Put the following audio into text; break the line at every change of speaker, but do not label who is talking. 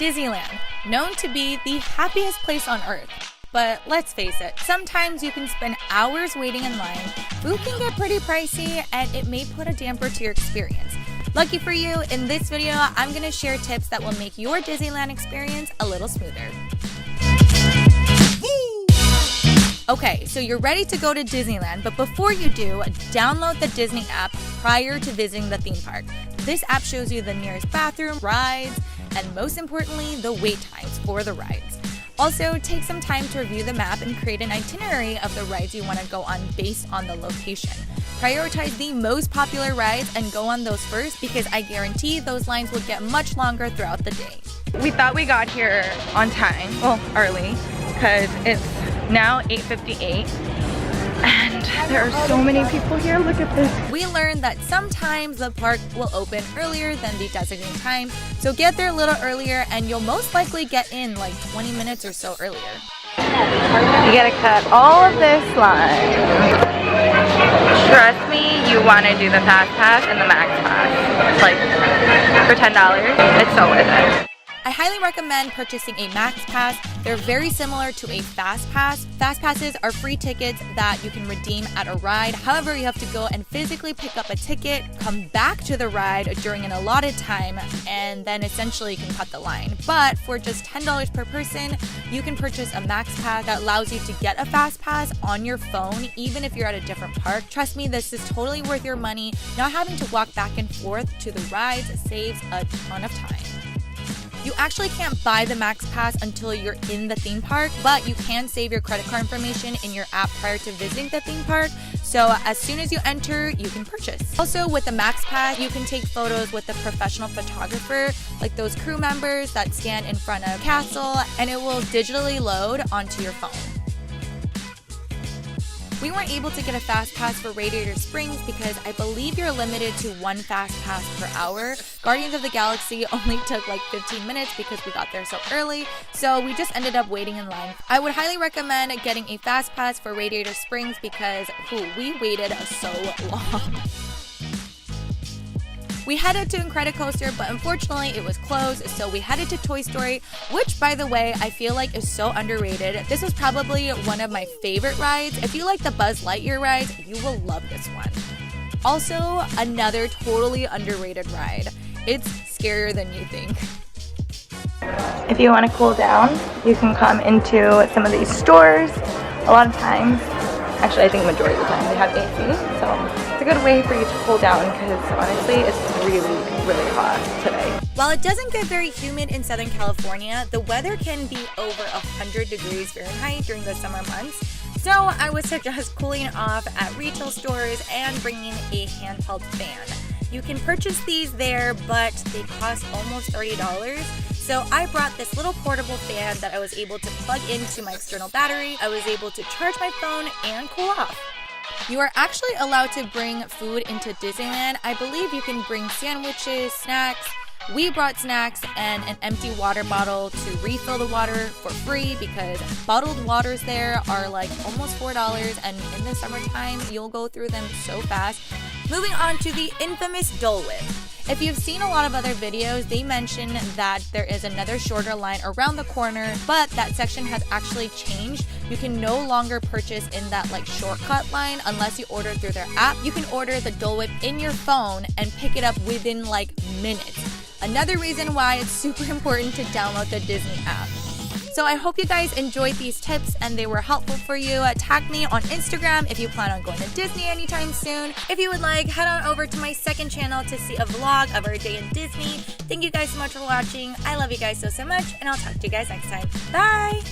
Disneyland, known to be the happiest place on earth. But let's face it, sometimes you can spend hours waiting in line, food can get pretty pricey, and it may put a damper to your experience. Lucky for you, in this video, I'm going to share tips that will make your Disneyland experience a little smoother. Okay, so you're ready to go to Disneyland, but before you do, download the Disney app prior to visiting the theme park. This app shows you the nearest bathroom, rides, and most importantly, the wait times for the rides. Also, take some time to review the map and create an itinerary of the rides you want to go on based on the location. Prioritize the most popular rides and go on those first because I guarantee those lines will get much longer throughout the day. We thought we got here on time, well, early, because it's now 8:58. And there are so many people here, look at this. We learned that sometimes the park will open earlier than the designated time, so get there a little earlier and you'll most likely get in like 20 minutes or so earlier. You gotta cut all of this line. Trust me, you wanna do the Fast Pass and the Max Pass. Like, for $10, it's so worth it. I highly recommend purchasing a Max Pass. They're very similar to a Fast Pass. Fast Passes are free tickets that you can redeem at a ride. However, you have to go and physically pick up a ticket, come back to the ride during an allotted time, and then essentially you can cut the line. But for just $10 per person, you can purchase a Max Pass that allows you to get a Fast Pass on your phone, even if you're at a different park. Trust me, this is totally worth your money. Not having to walk back and forth to the rides saves a ton of time. You actually can't buy the Max Pass until you're in the theme park, but you can save your credit card information in your app prior to visiting the theme park. So as soon as you enter, you can purchase. Also with the Max Pass, you can take photos with a professional photographer, like those crew members that stand in front of the castle, and it will digitally load onto your phone. We weren't able to get a Fast Pass for Radiator Springs because I believe you're limited to one Fast Pass per hour. Guardians of the Galaxy only took like 15 minutes because we got there so early, so we just ended up waiting in line. I would highly recommend getting a Fast Pass for Radiator Springs because we waited so long. We headed to Incredicoaster, but unfortunately it was closed, so we headed to Toy Story, which, by the way, I feel like is so underrated. This was probably one of my favorite rides. If you like the Buzz Lightyear rides, you will love this one. Also, another totally underrated ride. It's scarier than you think. If you want to cool down, you can come into some of these stores. A lot of times, actually I think majority of the time, they have AC, so it's a good way for you to cool down because honestly it's really hot today. While it doesn't get very humid in Southern California, the weather can be over 100 degrees Fahrenheit during the summer months. So I would suggest cooling off at retail stores and bringing a handheld fan. You can purchase these there, but they cost almost $30. So I brought this little portable fan that I was able to plug into my external battery. I was able to charge my phone and cool off. You are actually allowed to bring food into Disneyland. I believe you can bring sandwiches, snacks. We brought snacks and an empty water bottle to refill the water for free because bottled waters there are like almost $4, and in the summertime you'll go through them so fast. Moving on to the infamous Dole Whip. If you've seen a lot of other videos, they mention that there is another shorter line around the corner, but that section has actually changed. You can no longer purchase in that like shortcut line unless you order through their app. You can order the Dole Whip in your phone and pick it up within like minutes. Another reason why it's super important to download the Disney app. So I hope you guys enjoyed these tips and they were helpful for you. Tag me on Instagram if you plan on going to Disney anytime soon. If you would like, head on over to my second channel to see a vlog of our day in Disney. Thank you guys so much for watching. I love you guys so much, and I'll talk to you guys next time. Bye!